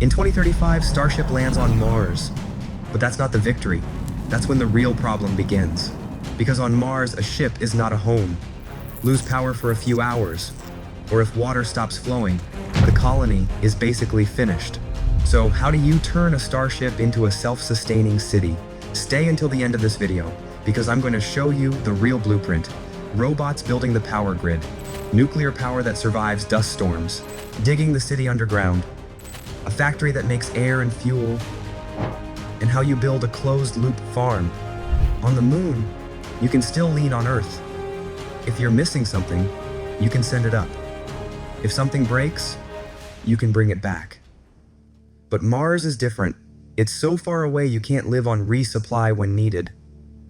In 2035, Starship lands on Mars. But that's not the victory. That's when the real problem begins. Because on Mars, a ship is not a home. Lose power for a few hours, or if water stops flowing, the colony is basically finished. So how do you turn a starship into a self-sustaining city? Stay until the end of this video, because I'm going to show you the real blueprint. Robots building the power grid, nuclear power that survives dust storms, digging the city underground, a factory that makes air and fuel, and how you build a closed-loop farm. On the moon, you can still lean on Earth. If you're missing something, you can send it up. If something breaks, you can bring it back. But Mars is different. It's so far away you can't live on resupply when needed.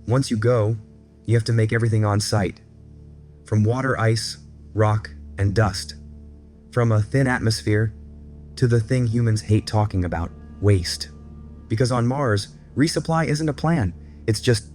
Once you go, you have to make everything on site. From water, ice, rock, and dust. From a thin atmosphere to the thing humans hate talking about, waste. Because on Mars, resupply isn't a plan. It's just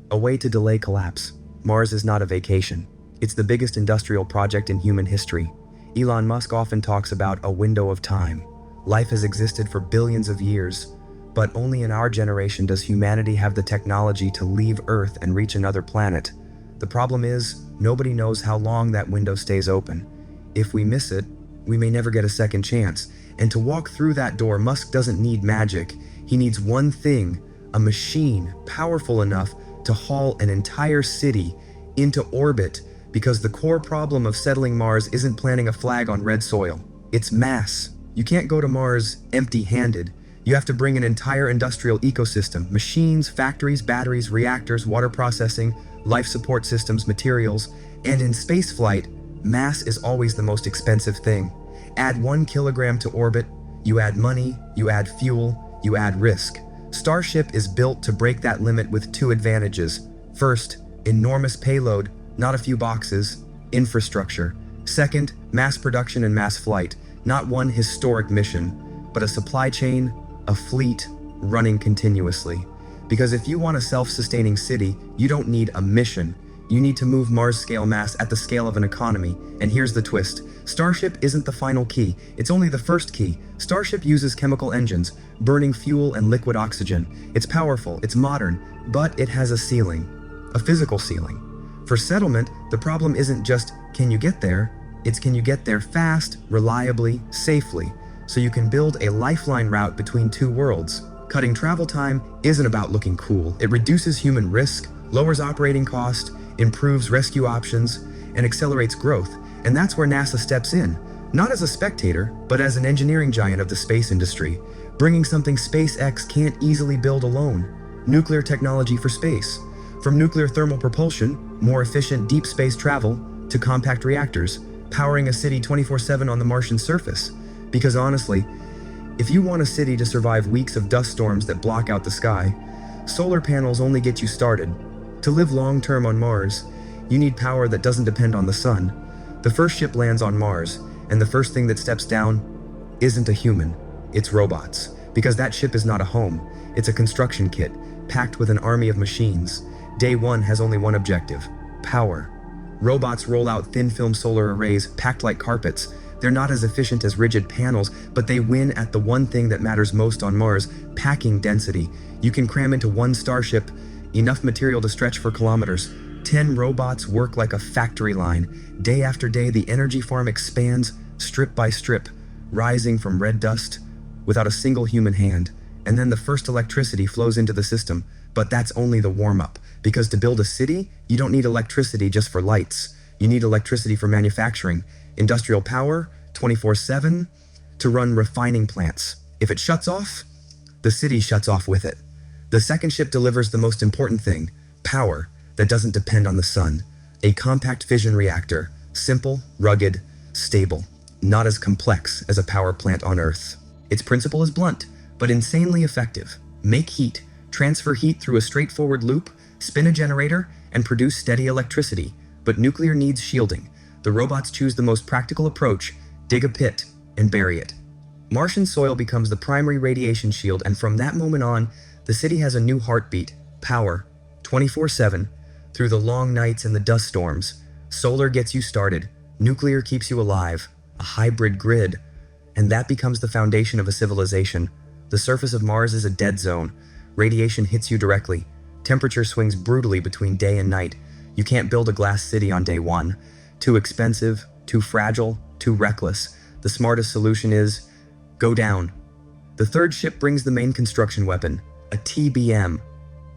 a way to delay collapse. Mars is not a vacation. It's the biggest industrial project in human history. Elon Musk often talks about a window of time. Life has existed for billions of years, but only in our generation does humanity have the technology to leave Earth and reach another planet. The problem is, nobody knows how long that window stays open. If we miss it, we may never get a second chance. And to walk through that door, Musk doesn't need magic. He needs one thing, a machine powerful enough to haul an entire city into orbit, because the core problem of settling Mars isn't planting a flag on red soil. It's mass. You can't go to Mars empty-handed. You have to bring an entire industrial ecosystem, machines, factories, batteries, reactors, water processing, life support systems, materials, and in spaceflight, mass is always the most expensive thing. Add 1 kilogram to orbit, you add money, you add fuel, you add risk. Starship is built to break that limit with 2 advantages. First, enormous payload, not a few boxes, infrastructure. Second, mass production and mass flight, not one historic mission, but a supply chain, a fleet running continuously. Because if you want a self-sustaining city, you don't need a mission. You need to move Mars-scale mass at the scale of an economy. And here's the twist. Starship isn't the final key. It's only the first key. Starship uses chemical engines, burning fuel and liquid oxygen. It's powerful, it's modern, but it has a ceiling. A physical ceiling. For settlement, the problem isn't just, can you get there? It's can you get there fast, reliably, safely, so you can build a lifeline route between 2 worlds. Cutting travel time isn't about looking cool. It reduces human risk, lowers operating cost, improves rescue options, and accelerates growth. And that's where NASA steps in, not as a spectator, but as an engineering giant of the space industry, bringing something SpaceX can't easily build alone: nuclear technology for space. From nuclear thermal propulsion, more efficient deep space travel, to compact reactors, powering a city 24/7 on the Martian surface. Because honestly, if you want a city to survive weeks of dust storms that block out the sky, solar panels only get you started. To live long-term on Mars, you need power that doesn't depend on the sun. The first ship lands on Mars, and the first thing that steps down isn't a human, it's robots. Because that ship is not a home, it's a construction kit, packed with an army of machines. Day 1 has only one objective: power. Robots roll out thin-film solar arrays packed like carpets. They're not as efficient as rigid panels, but they win at the one thing that matters most on Mars: packing density. You can cram into one Starship enough material to stretch for kilometers. 10 robots work like a factory line. Day after day, the energy farm expands, strip by strip, rising from red dust without a single human hand. And then the first electricity flows into the system. But that's only the warm-up, because to build a city, you don't need electricity just for lights. You need electricity for manufacturing, industrial power, 24/7, to run refining plants. If it shuts off, the city shuts off with it. The second ship delivers the most important thing: power that doesn't depend on the sun. A compact fission reactor, simple, rugged, stable, not as complex as a power plant on Earth. Its principle is blunt, but insanely effective. Make heat, transfer heat through a straightforward loop, spin a generator, and produce steady electricity. But nuclear needs shielding. The robots choose the most practical approach: dig a pit and bury it. Martian soil becomes the primary radiation shield, and from that moment on, the city has a new heartbeat: power, 24/7, through the long nights and the dust storms. Solar gets you started, nuclear keeps you alive, a hybrid grid. And that becomes the foundation of a civilization. The surface of Mars is a dead zone. Radiation hits you directly. Temperature swings brutally between day and night. You can't build a glass city on day one. Too expensive, too fragile, too reckless. The smartest solution is go down. The third ship brings the main construction weapon, a TBM,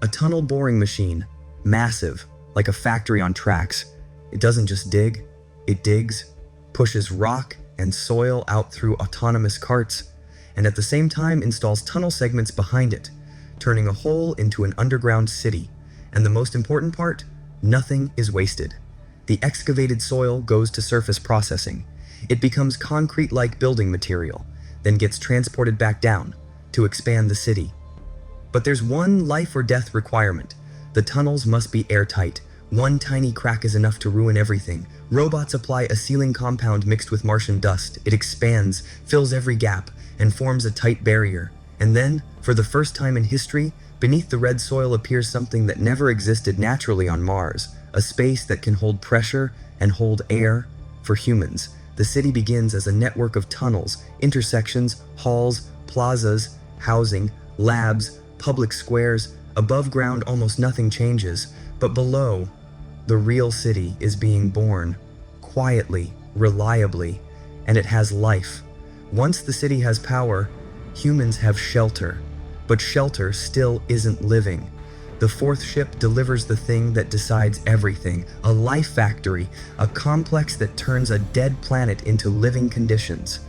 a tunnel boring machine, massive, like a factory on tracks. It doesn't just dig, it digs, pushes rock and soil out through autonomous carts, and at the same time installs tunnel segments behind it, turning a hole into an underground city. And the most important part, nothing is wasted. The excavated soil goes to surface processing. It becomes concrete-like building material, then gets transported back down to expand the city. But there's one life or death requirement. The tunnels must be airtight. One tiny crack is enough to ruin everything. Robots apply a sealing compound mixed with Martian dust. It expands, fills every gap, and forms a tight barrier. And then, for the first time in history, beneath the red soil appears something that never existed naturally on Mars, a space that can hold pressure and hold air for humans. The city begins as a network of tunnels, intersections, halls, plazas, housing, labs, public squares. Above ground, almost nothing changes, but below, the real city is being born, quietly, reliably, and it has life. Once the city has power, humans have shelter, but shelter still isn't living. The fourth ship delivers the thing that decides everything, a life factory, a complex that turns a dead planet into living conditions.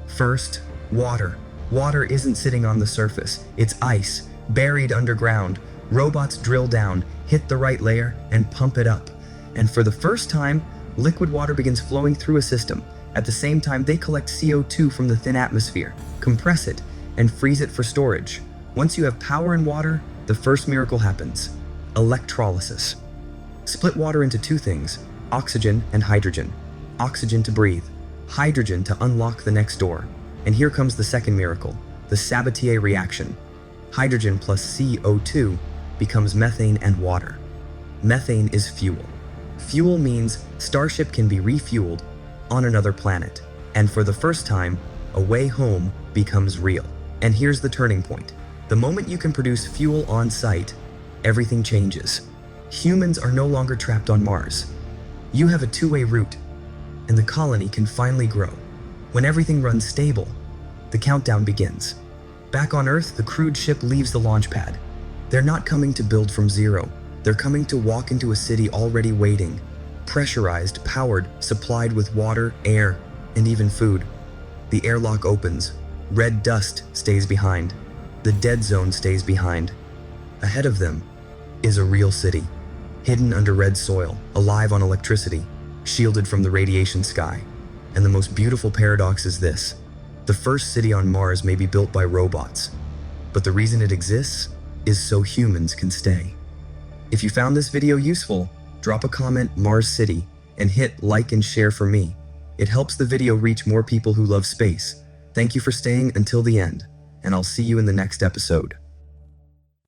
First, water. Water isn't sitting on the surface, it's ice, buried underground. Robots drill down, hit the right layer, and pump it up. And for the first time, liquid water begins flowing through a system. At the same time, they collect CO2 from the thin atmosphere, compress it, and freeze it for storage. Once you have power and water, the first miracle happens: electrolysis. Split water into two things, oxygen and hydrogen. Oxygen to breathe, hydrogen to unlock the next door. And here comes the second miracle, the Sabatier reaction. Hydrogen plus CO2 becomes methane and water. Methane is fuel. Fuel means Starship can be refueled on another planet. And for the first time, a way home becomes real. And here's the turning point. The moment you can produce fuel on site, everything changes. Humans are no longer trapped on Mars. You have a two-way route, and the colony can finally grow. When everything runs stable, the countdown begins. Back on Earth, the crewed ship leaves the launch pad. They're not coming to build from zero. They're coming to walk into a city already waiting, pressurized, powered, supplied with water, air, and even food. The airlock opens. Red dust stays behind. The dead zone stays behind. Ahead of them is a real city, hidden under red soil, alive on electricity, shielded from the radiation sky. And the most beautiful paradox is this: the first city on Mars may be built by robots, but the reason it exists is so humans can stay. If you found this video useful, drop a comment Mars City and hit like and share for me. It helps the video reach more people who love space. Thank you for staying until the end, and I'll see you in the next episode.